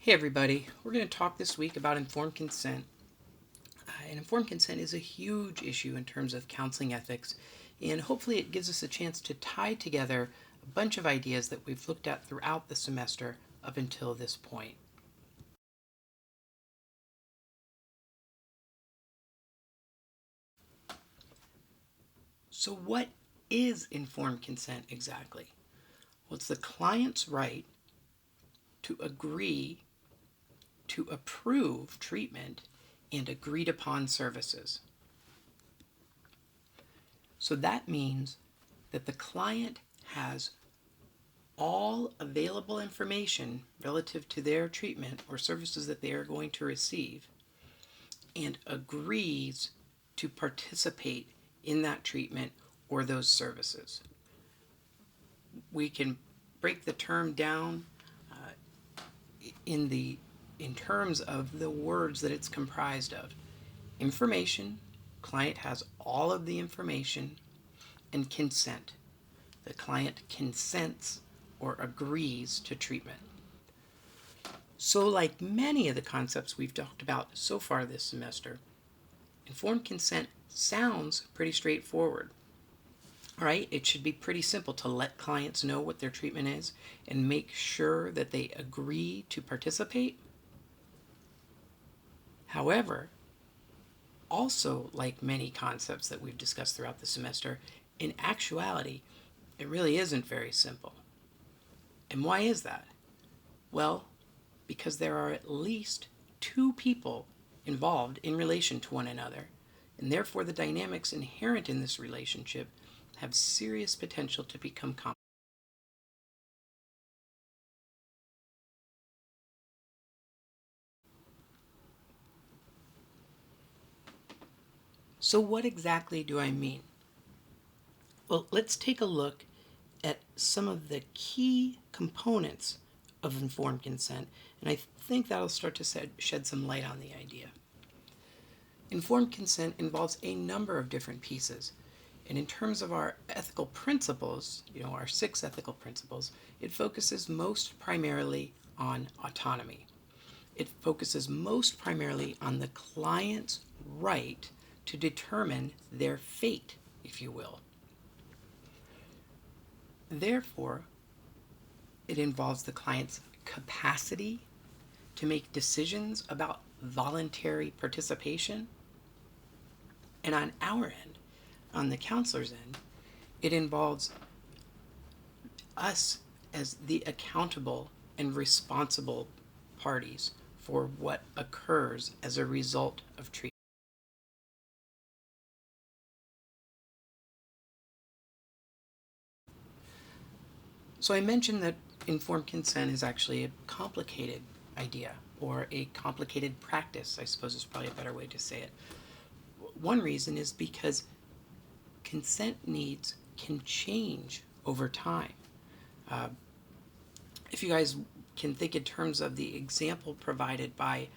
Hey everybody, we're going to talk this week about informed consent. And informed consent is a huge issue in terms of counseling ethics, and hopefully it gives us a chance to tie together a bunch of ideas that we've looked at throughout the semester up until this point. So what is informed consent exactly? Well, it's the client's right to agree to approve treatment and agreed upon services. So that means that the client has all available information relative to their treatment or services that they are going to receive and agrees to participate in that treatment or those services. We can break the term down in terms of the words that it's comprised of. Information, client has all of the information, and consent. The client consents or agrees to treatment. So, like many of the concepts we've talked about so far this semester, informed consent sounds pretty straightforward. All right, it should be pretty simple to let clients know what their treatment is and make sure that they agree to participate. However, also like many concepts that we've discussed throughout the semester, in actuality, it really isn't very simple. And why is that? Well, because there are at least two people involved in relation to one another, and therefore the dynamics inherent in this relationship have serious potential to become complex. So, what exactly do I mean? Well, let's take a look at some of the key components of informed consent, and I think that'll start to shed some light on the idea. Informed consent involves a number of different pieces. And in terms of our ethical principles, our six ethical principles, it focuses most primarily on autonomy. It focuses most primarily on the client's right to determine their fate, if you will. Therefore, it involves the client's capacity to make decisions about voluntary participation. And on our end, on the counselor's end, it involves us as the accountable and responsible parties for what occurs as a result of treatment. So I mentioned that informed consent is actually a complicated idea or a complicated practice, I suppose is probably a better way to say it. One reason is because consent needs can change over time. Uh, if you guys can think in terms of the example provided by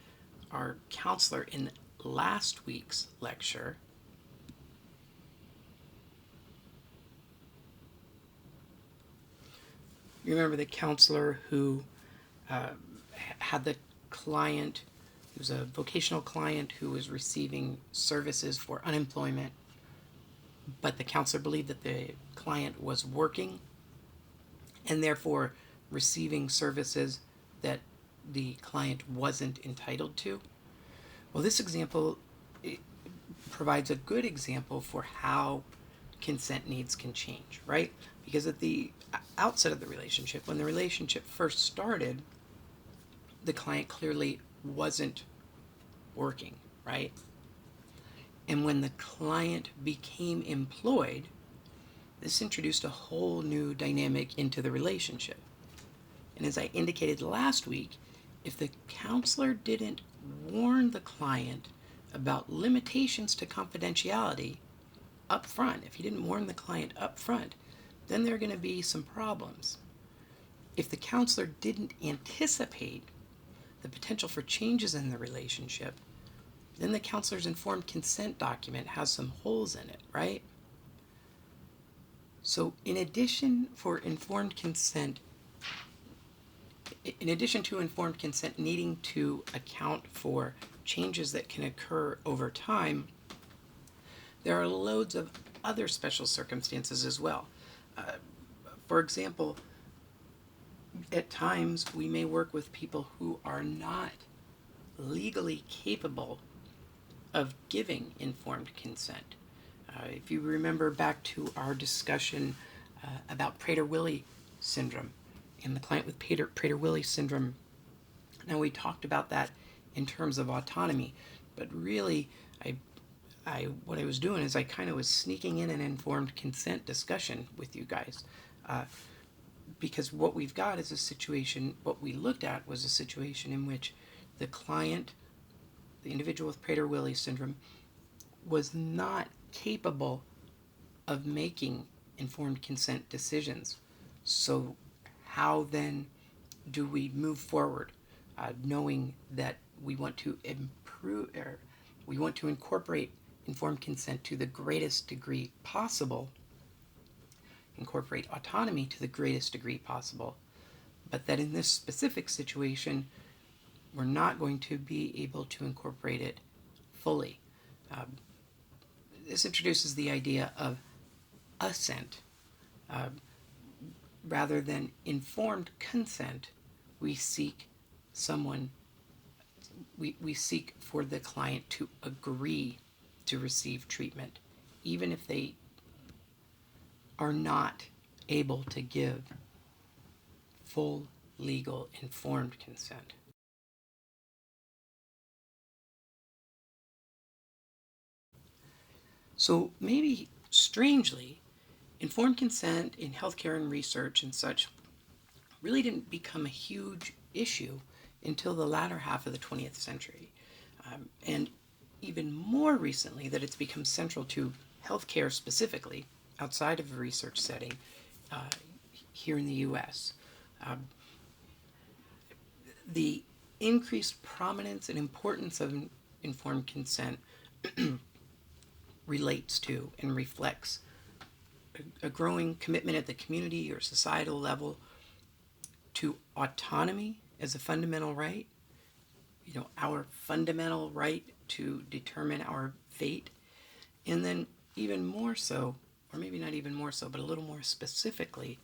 our counselor in last week's lecture, you remember the counselor who uh, had the client, who was a vocational client who was receiving services for unemployment, but the counselor believed that the client was working and therefore receiving services that the client wasn't entitled to. Well, this example provides a good example for how consent needs can change, right? Because at the outset of the relationship, when the relationship first started, the client clearly wasn't working, right? And when the client became employed, this introduced a whole new dynamic into the relationship. And as I indicated last week, if the counselor didn't warn the client about limitations to confidentiality up front, if he didn't warn the client up front, then there are going to be some problems. If the counselor didn't anticipate the potential for changes in the relationship, then the counselor's informed consent document has some holes in it, right? So, in addition for informed consent, in addition to informed consent needing to account for changes that can occur over time, there are loads of other special circumstances as well. For example, at times we may work with people who are not legally capable of giving informed consent. If you remember back to our discussion about Prader-Willi syndrome and the client with Prader-Willi syndrome, now we talked about that in terms of autonomy, but really what I was doing is I kind of was sneaking in an informed consent discussion with you guys. Because what we've got is a situation, what we looked at was a situation in which the client, the individual with Prader-Willi syndrome, was not capable of making informed consent decisions. So how then do we move forward, knowing that we want to improve, or we want to incorporate informed consent to the greatest degree possible, incorporate autonomy to the greatest degree possible, but that in this specific situation, we're not going to be able to incorporate it fully. This introduces the idea of assent. Rather than informed consent, we seek for the client to agree to receive treatment, even if they are not able to give full, legal, informed consent. So maybe strangely, informed consent in healthcare and research and such really didn't become a huge issue until the latter half of the 20th century. And even more recently, that it's become central to healthcare specifically, outside of a research setting, here in the US. The increased prominence and importance of informed consent relates to and reflects a growing commitment at the community or societal level to autonomy as a fundamental right, our fundamental right to determine our fate, and then even more so, or maybe not even more so, but a little more specifically,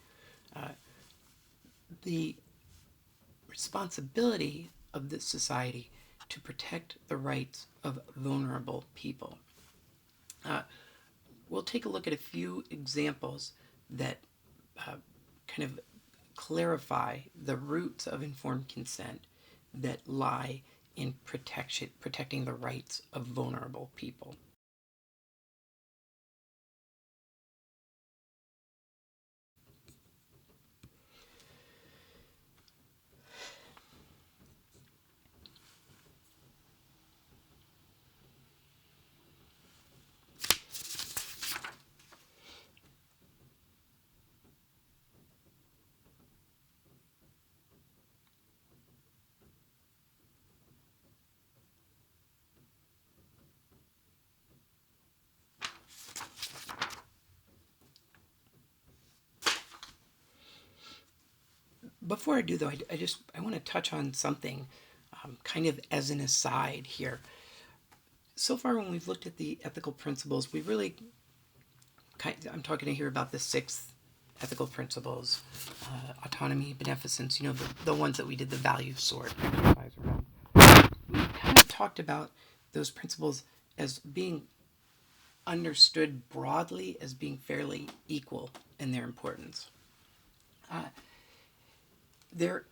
the responsibility of this society to protect the rights of vulnerable people. We'll take a look at a few examples that kind of clarify the roots of informed consent that lie in protecting the rights of vulnerable people. Before I do, though, I want to touch on something kind of as an aside here. So far, when we've looked at the ethical principles, we really, I'm talking here about the 6 ethical principles, autonomy, beneficence, the ones that we did the value sort exercise around. We kind of talked about those principles as being understood broadly as being fairly equal in their importance. There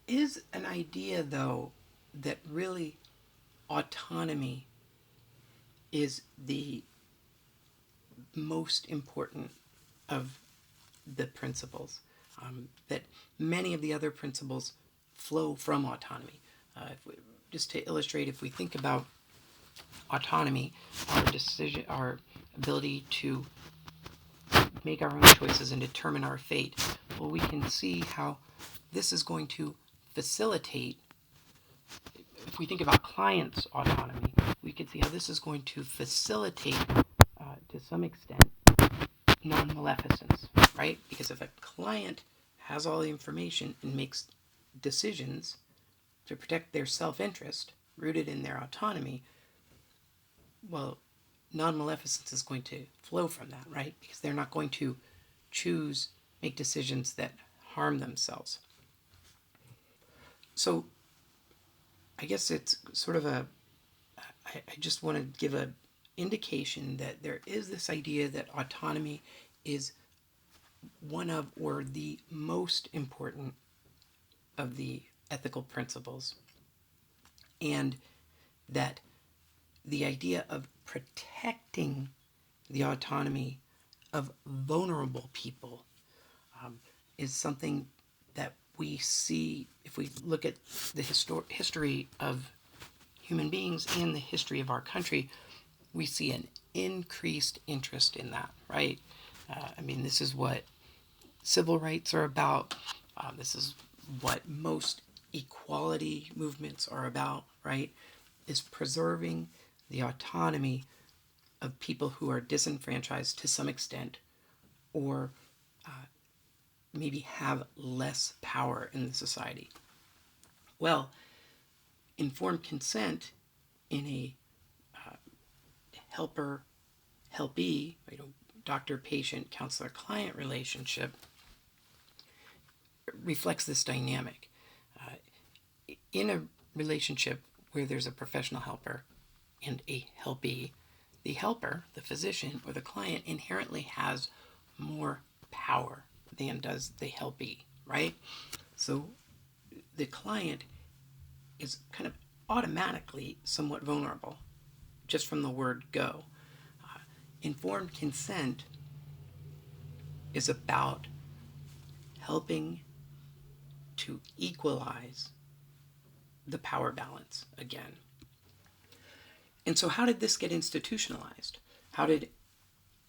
is an idea, though, that really autonomy is the most important of the principles, that many of the other principles flow from autonomy. Just to illustrate, if we think about autonomy, our ability to make our own choices and determine our fate, well, we can see how this is going to facilitate, if we think about clients' autonomy, we can see how this is going to facilitate, to some extent, non-maleficence, right? Because if a client has all the information and makes decisions to protect their self-interest, rooted in their autonomy, well, non-maleficence is going to flow from that, right? Because they're not going to make decisions that harm themselves. So I guess it's sort of I just want to give an indication that there is this idea that autonomy is one of, or the most important of the ethical principles, and that the idea of protecting the autonomy of vulnerable people is something that we see if we look at the history of human beings and the history of our country. We see an increased interest in that, right? This is what civil rights are about. This is what most equality movements are about, right? Is preserving the autonomy of people who are disenfranchised to some extent, or maybe have less power in the society. Well, informed consent in a helper-helpee, doctor-patient, counselor-client relationship reflects this dynamic. In a relationship where there's a professional helper and a helpee, the helper, the physician, or the client inherently has more power than does the helpee, right? So the client is kind of automatically somewhat vulnerable just from the word go. Informed consent is about helping to equalize the power balance again. And so how did this get institutionalized? How did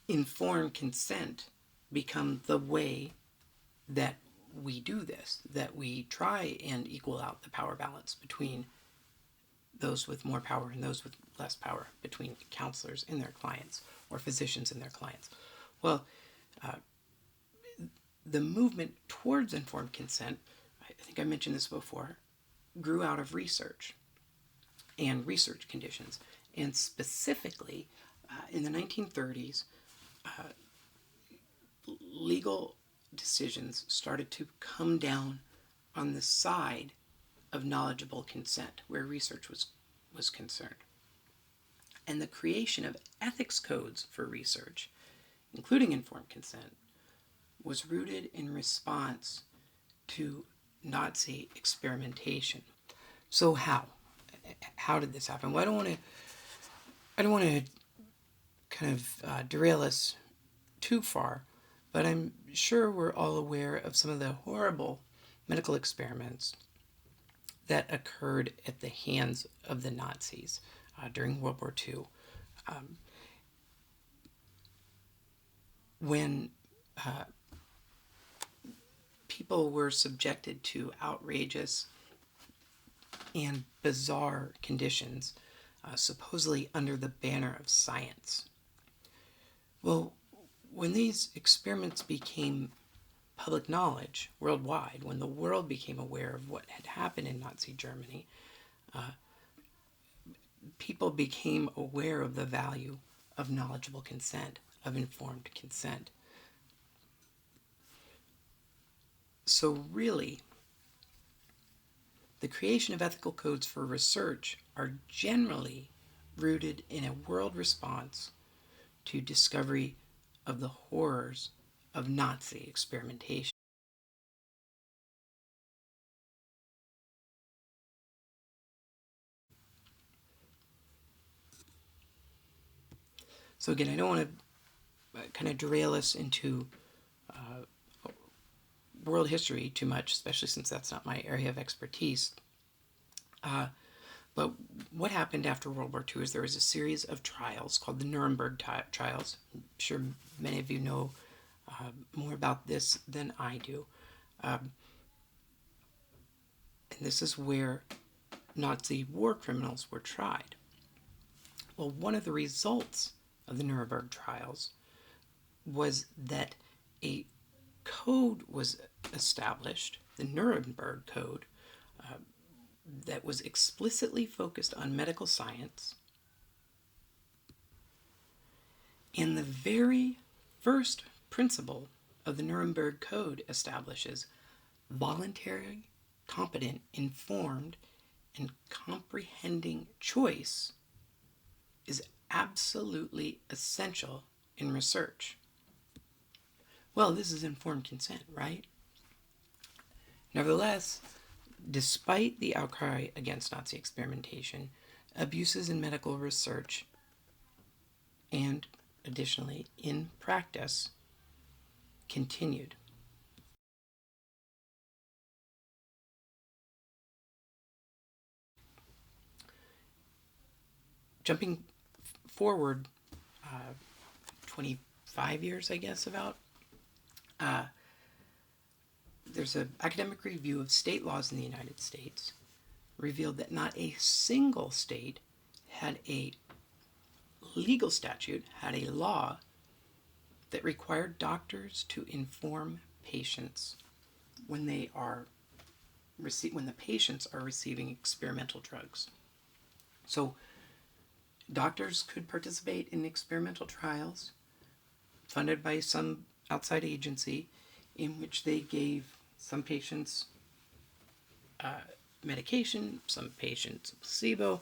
informed consent become the way that we do this, that we try and equal out the power balance between those with more power and those with less power, between counselors and their clients or physicians and their clients? Well, the movement towards informed consent, I think I mentioned this before, grew out of research and research conditions. And specifically, in the 1930s, legal decisions started to come down on the side of knowledgeable consent, where research was concerned. And the creation of ethics codes for research, including informed consent, was rooted in response to Nazi experimentation. So how did this happen? Well, I don't want to kind of derail us too far, but I'm sure we're all aware of some of the horrible medical experiments that occurred at the hands of the Nazis during World War II. When people were subjected to outrageous and bizarre conditions, supposedly under the banner of science. Well, when these experiments became public knowledge worldwide, when the world became aware of what had happened in Nazi Germany, people became aware of the value of knowledgeable consent, of informed consent. So really, the creation of ethical codes for research are generally rooted in a world response to discovery of the horrors of Nazi experimentation. So again, I don't want to kind of derail us into world history too much, especially since that's not my area of expertise. But what happened after World War II is there was a series of trials called the Nuremberg trials. I'm sure many of you know more about this than I do. And this is where Nazi war criminals were tried. Well, one of the results of the Nuremberg trials was that a code was established, the Nuremberg Code, that was explicitly focused on medical science. And the very first principle of the Nuremberg Code establishes voluntary, competent, informed, and comprehending choice is absolutely essential in research. Well, this is informed consent, right? Nevertheless, despite the outcry against Nazi experimentation, abuses in medical research and additionally in practice continued. Jumping forward 25 years, I guess, about, there's an academic review of state laws in the United States revealed that not a single state had a legal statute, had a law that required doctors to inform patients when they are when the patients are receiving experimental drugs. So doctors could participate in experimental trials funded by some outside agency in which they gave some patients medication, some patients placebo,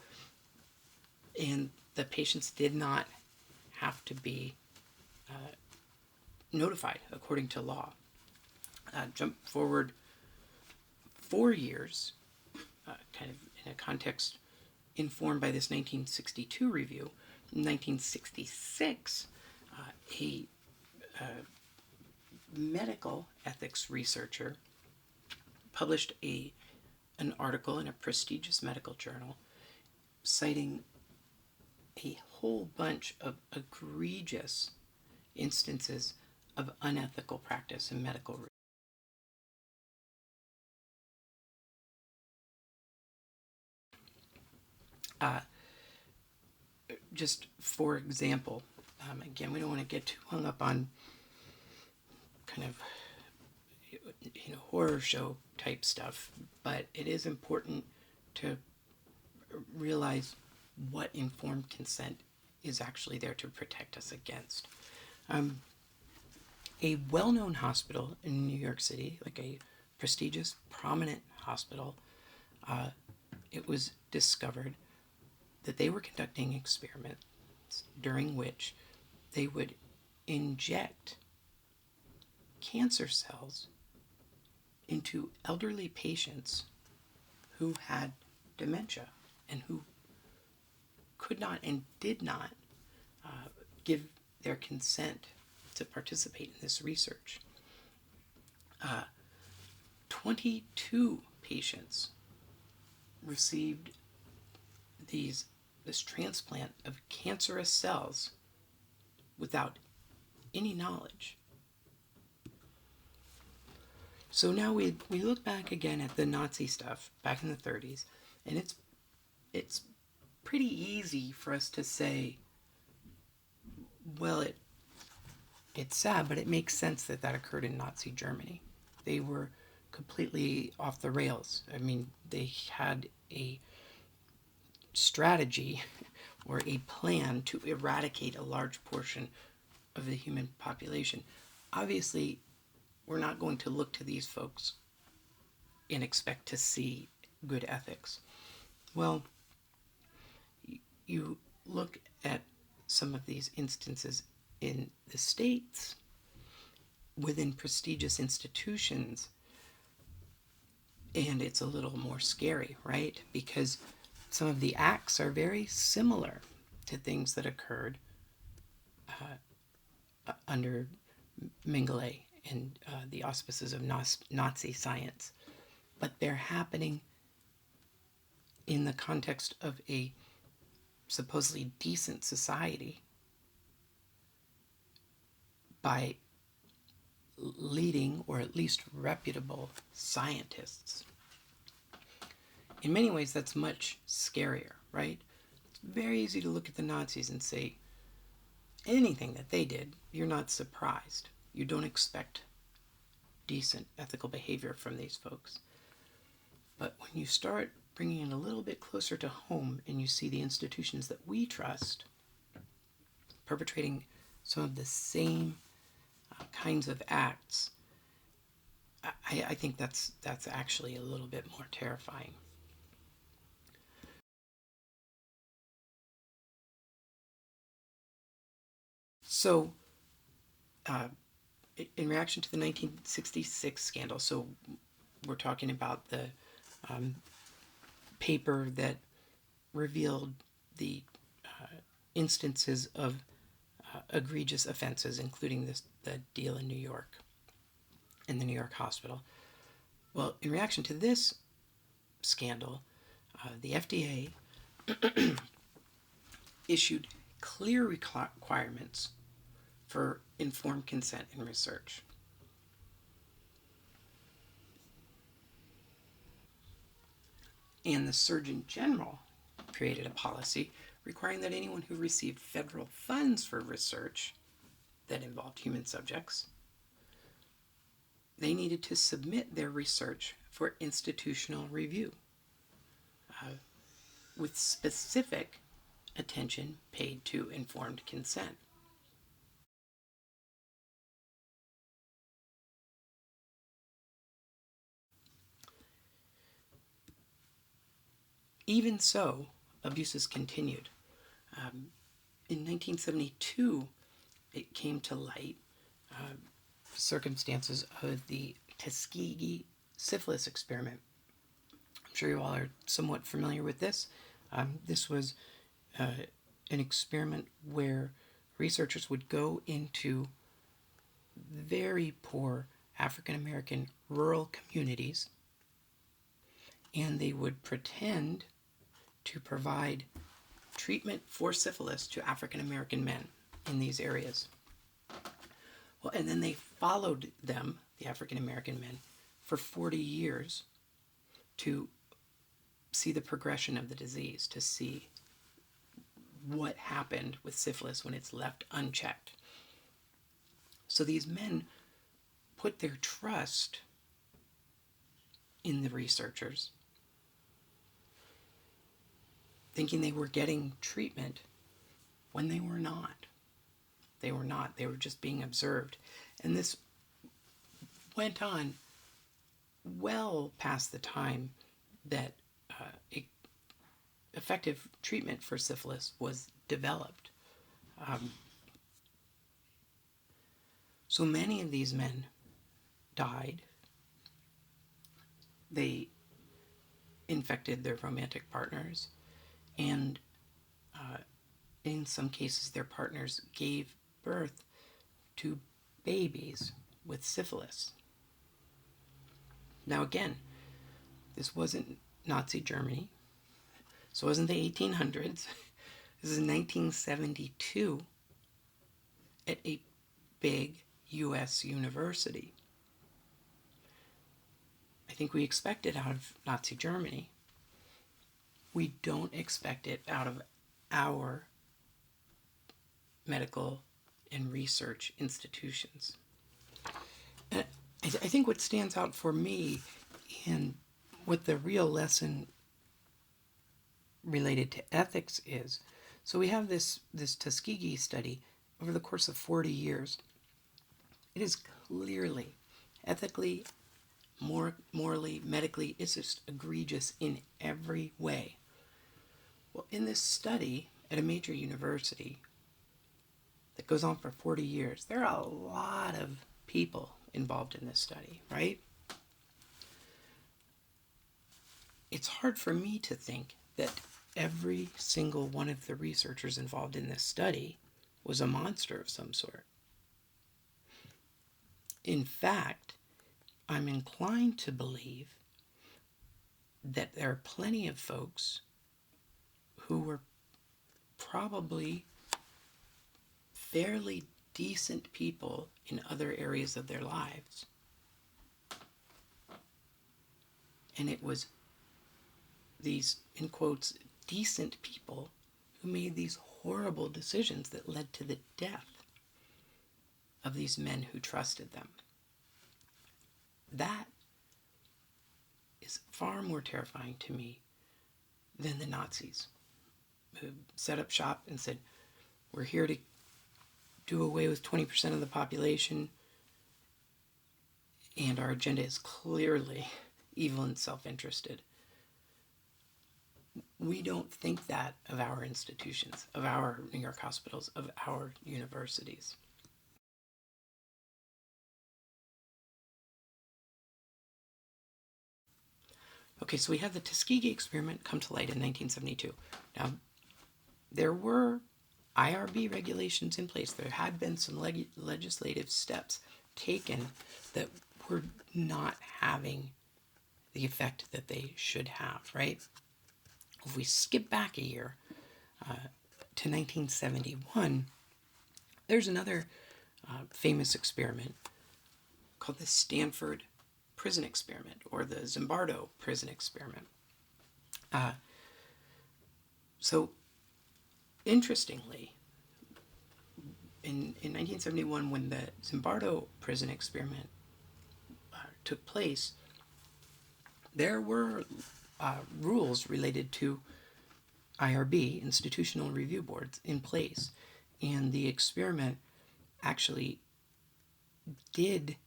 and the patients did not have to be notified according to law. Jump forward 4 years, kind of in a context informed by this 1962 review. In 1966, a medical ethics researcher published an article in a prestigious medical journal citing a whole bunch of egregious instances of unethical practice in medical research. Just for example, again, we don't want to get too hung up on kind of horror show type stuff, but it is important to realize what informed consent is actually there to protect us against. A well-known hospital in New York City, like a prestigious, prominent hospital, it was discovered that they were conducting experiments during which they would inject cancer cells into elderly patients who had dementia and who could not and did not give their consent to participate in this research. 22 patients received this transplant of cancerous cells without any knowledge. So now we look back again at the Nazi stuff back in the 30s, and it's pretty easy for us to say, well, it's sad, but it makes sense that occurred in Nazi Germany. They were completely off the rails. I mean, they had a strategy or a plan to eradicate a large portion of the human population. Obviously, we're not going to look to these folks and expect to see good ethics. Well, you look at some of these instances in the States within prestigious institutions, and it's a little more scary, right? Because some of the acts are very similar to things that occurred under Mengele and the auspices of Nazi science. But they're happening in the context of a supposedly decent society by leading or at least reputable scientists. In many ways, that's much scarier, right? It's very easy to look at the Nazis and say, anything that they did, you're not surprised. You don't expect decent ethical behavior from these folks. But when you start bringing it a little bit closer to home, and you see the institutions that we trust perpetrating some of the same kinds of acts, I think that's actually a little bit more terrifying. So, in reaction to the 1966 scandal, so we're talking about the paper that revealed the instances of egregious offenses, including the deal in New York, in the New York hospital. Well, in reaction to this scandal, the FDA issued clear requirements for informed consent in research. And the Surgeon General created a policy requiring that anyone who received federal funds for research that involved human subjects, they needed to submit their research for institutional review, with specific attention paid to informed consent. Even so, abuses continued. In 1972, it came to light circumstances of the Tuskegee syphilis experiment. I'm sure you all are somewhat familiar with this. This was an experiment where researchers would go into very poor African American rural communities, and they would pretend to provide treatment for syphilis to African American men in these areas. Well, and then they followed them, the African American men, for 40 years to see the progression of the disease, to see what happened with syphilis when it's left unchecked. So these men put their trust in the researchers, thinking they were getting treatment when they were not. They were not. They were just being observed. And this went on well past the time that effective treatment for syphilis was developed. So many of these men died. They infected their romantic partners, and in some cases their partners gave birth to babies with syphilis. Now again, this wasn't Nazi Germany. So it wasn't the 1800s. This is 1972 at a big U.S. university. I think we expect it out of Nazi Germany. We don't expect it out of our medical and research institutions. And I think what stands out for me and what the real lesson related to ethics is, so we have this Tuskegee study over the course of 40 years. It is clearly, ethically, morally, medically, it's just egregious in every way. Well, in this study at a major university that goes on for 40 years, there are a lot of people involved in this study, right? It's hard for me to think that every single one of the researchers involved in this study was a monster of some sort. In fact, I'm inclined to believe that there are plenty of folks who were probably fairly decent people in other areas of their lives. And it was these, in quotes, decent people who made these horrible decisions that led to the death of these men who trusted them. That is far more terrifying to me than the Nazis, who set up shop and said, we're here to do away with 20% of the population, and our agenda is clearly evil and self-interested. We don't think that of our institutions, of our New York hospitals, of our universities. Okay, so we had the Tuskegee experiment come to light in 1972. Now, there were IRB regulations in place. There had been some legislative steps taken that were not having the effect that they should have, right? If we skip back a year to 1971, there's another famous experiment called the Stanford Prison Experiment, or the Zimbardo Prison Experiment. So, interestingly, in 1971, when the Zimbardo Prison Experiment took place, there were rules related to IRB, Institutional Review Boards, in place. And the experiment actually did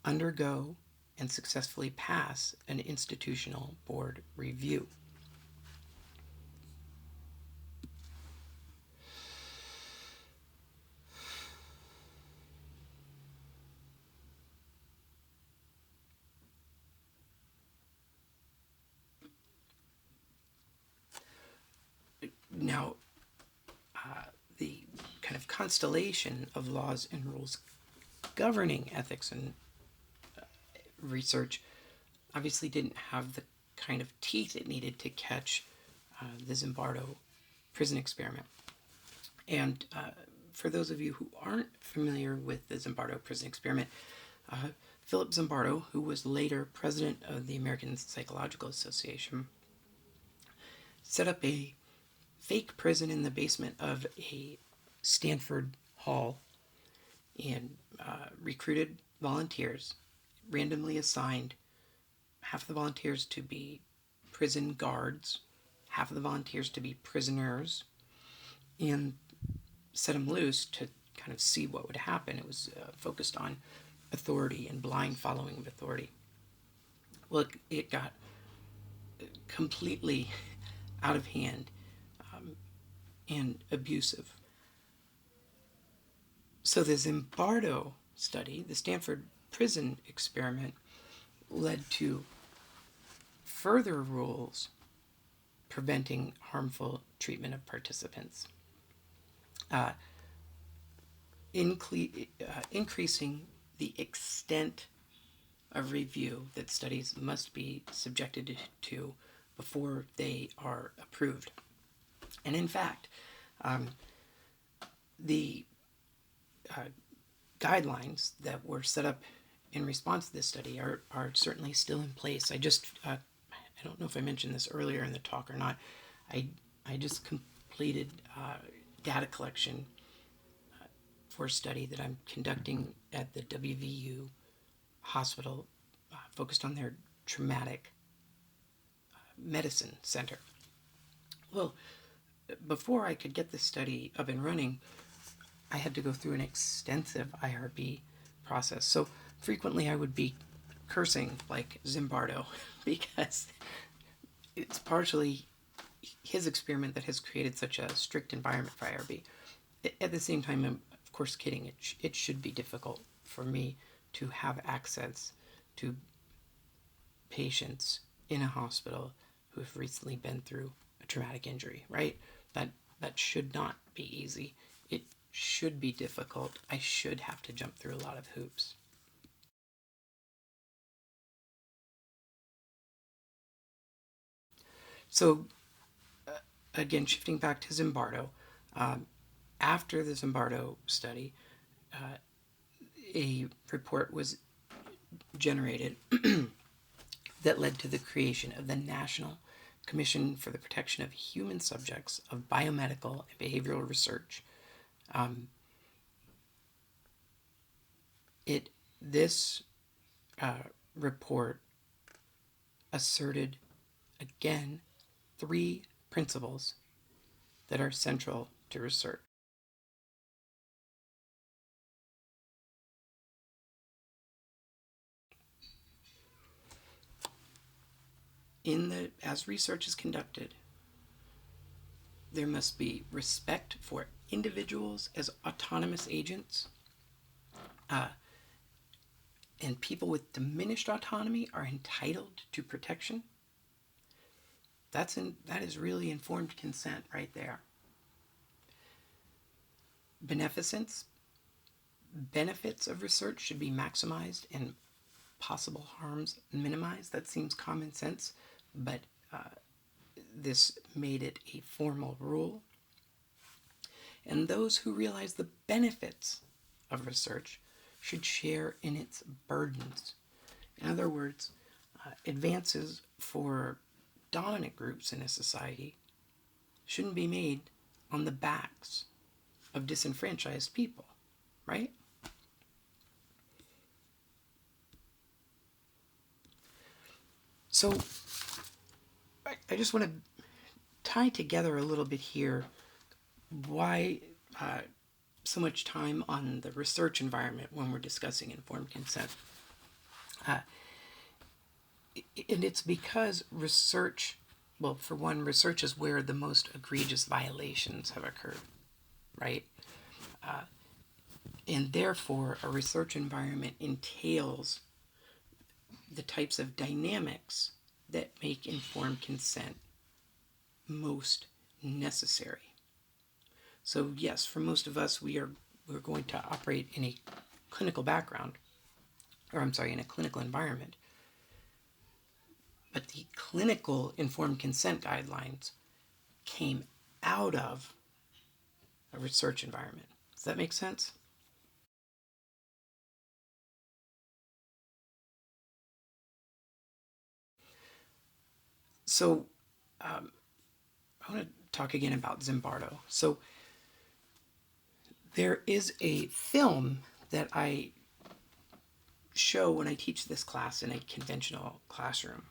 undergo and successfully pass an institutional board review. Now, the kind of constellation of laws and rules governing ethics and research obviously didn't have the kind of teeth it needed to catch the Zimbardo prison experiment. And for those of you who aren't familiar with the Zimbardo prison experiment, Philip Zimbardo, who was later president of the American Psychological Association, set up a fake prison in the basement of a Stanford hall and recruited volunteers, randomly assigned half of the volunteers to be prison guards, half of the volunteers to be prisoners, and set them loose to kind of see what would happen. It was focused on authority and blind following of authority. Well, it got completely out of hand and abusive. So the Zimbardo study, the Stanford prison experiment, led to further rules preventing harmful treatment of participants, increasing the extent of review that studies must be subjected to before they are approved. And in fact, the guidelines that were set up in response to this study are certainly still in place. I don't know if I mentioned this earlier in the talk or not. I just completed data collection for a study that I'm conducting at the WVU hospital, focused on their traumatic medicine center. Well, before I could get this study up and running, I had to go through an extensive IRB process. So frequently I would be cursing like Zimbardo because it's partially his experiment that has created such a strict environment for IRB. At the same time, I'm of course kidding. It should be difficult for me to have access to patients in a hospital who have recently been through a traumatic injury, right? That should not be easy. It should be difficult. I should have to jump through a lot of hoops. So, again, shifting back to Zimbardo, after the Zimbardo study, a report was generated that led to the creation of the National Commission for the Protection of Human Subjects of Biomedical and Behavioral Research. This report asserted again three principles that are central to research. As research is conducted, there must be respect for individuals as autonomous agents, and people with diminished autonomy are entitled to protection. That is really informed consent right there. Beneficence. Benefits of research should be maximized and possible harms minimized. That seems common sense, but this made it a formal rule. And those who realize the benefits of research should share in its burdens. In other words, advances for dominant groups in a society shouldn't be made on the backs of disenfranchised people, right? So I just want to tie together a little bit here why so much time on the research environment when we're discussing informed consent. And it's because research, well, for one, research is where the most egregious violations have occurred, right? And therefore, a research environment entails the types of dynamics that make informed consent most necessary. So yes, for most of us, we're going to operate in a clinical background, in a clinical environment. But the clinical informed consent guidelines came out of a research environment. Does that make sense? So I want to talk again about Zimbardo. So there is a film that I show when I teach this class in a conventional classroom.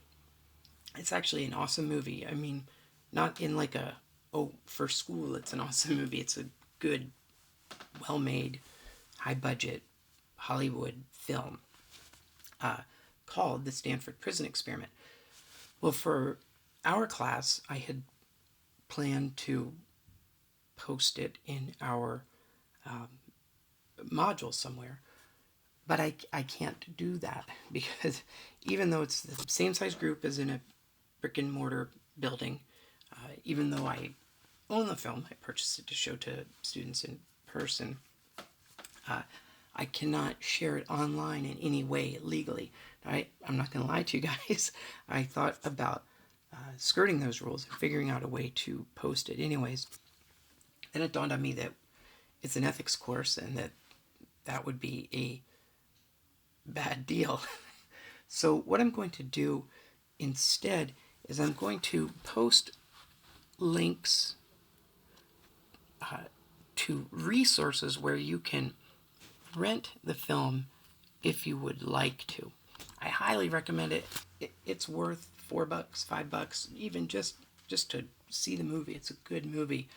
It's actually an awesome movie. I mean, not in like for school, it's an awesome movie. It's a good, well made, high budget Hollywood film called The Stanford Prison Experiment. Well, for our class, I had planned to post it in our module somewhere. But I can't do that because even though it's the same size group as in a brick and mortar building, even though I own the film, I purchased it to show to students in person, I cannot share it online in any way legally. I'm not going to lie to you guys. I thought about skirting those rules and figuring out a way to post it anyways. Then it dawned on me that it's an ethics course and that would be a bad deal. So what I'm going to do instead is I'm going to post links to resources where you can rent the film if you would like to. I highly recommend it. It's worth $4, $5, even just to see the movie. It's a good movie.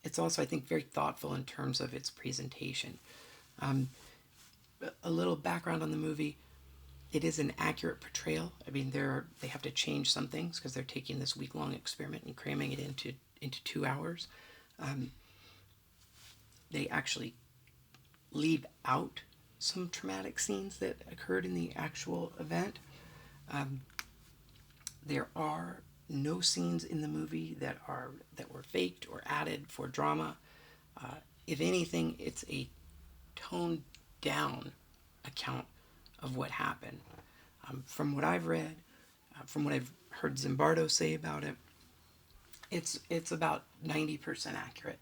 It's also, I think, very thoughtful in terms of its presentation. A little background on the movie. It is an accurate portrayal. I mean, they have to change some things because they're taking this week-long experiment and cramming it into 2 hours. They actually leave out some traumatic scenes that occurred in the actual event. There are no scenes in the movie that were faked or added for drama. If anything, it's a toned down account of what happened. From what I've read, from what I've heard Zimbardo say about it, it's about 90% accurate.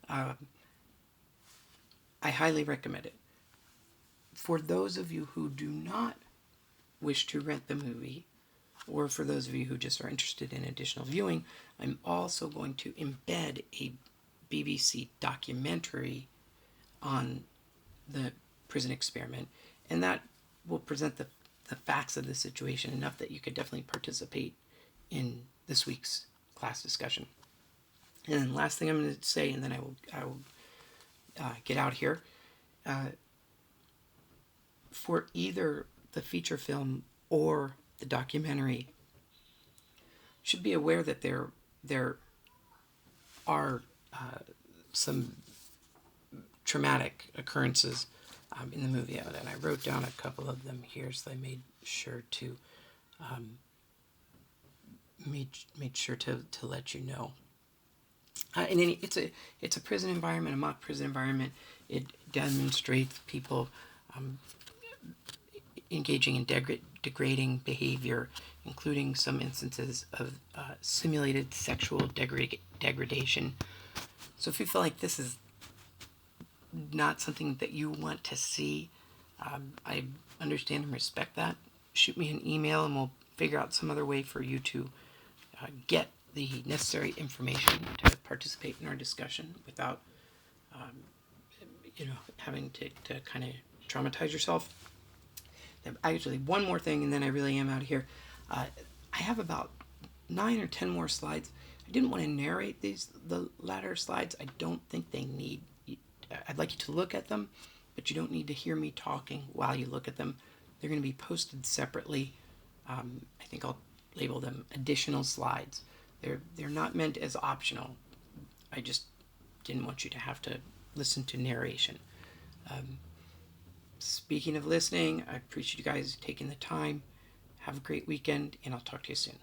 I highly recommend it. For those of you who do not wish to rent the movie, or for those of you who just are interested in additional viewing, I'm also going to embed a BBC documentary on the prison experiment, and that will present the facts of the situation enough that you could definitely participate in this week's class discussion. And then last thing I'm going to say, and then I will get out here. For either the feature film or the documentary, should be aware that there are some traumatic occurrences in the movie, and I wrote down a couple of them here, so I made sure to let you know. It's a prison environment, a mock prison environment. It demonstrates people engaging in degrading behavior, including some instances of simulated sexual degradation. So if you feel like this is not something that you want to see, I understand and respect that. Shoot me an email and we'll figure out some other way for you to get the necessary information to participate in our discussion without having to kind of traumatize yourself. Actually, one more thing, and then I really am out of here. I have about 9 or 10 more slides. I didn't want to narrate the latter slides. I don't think they need. I'd like you to look at them, but you don't need to hear me talking while you look at them. They're going to be posted separately. I think I'll label them additional slides. They're not meant as optional. I just didn't want you to have to listen to narration. Speaking of listening, I appreciate you guys taking the time. Have a great weekend, and I'll talk to you soon.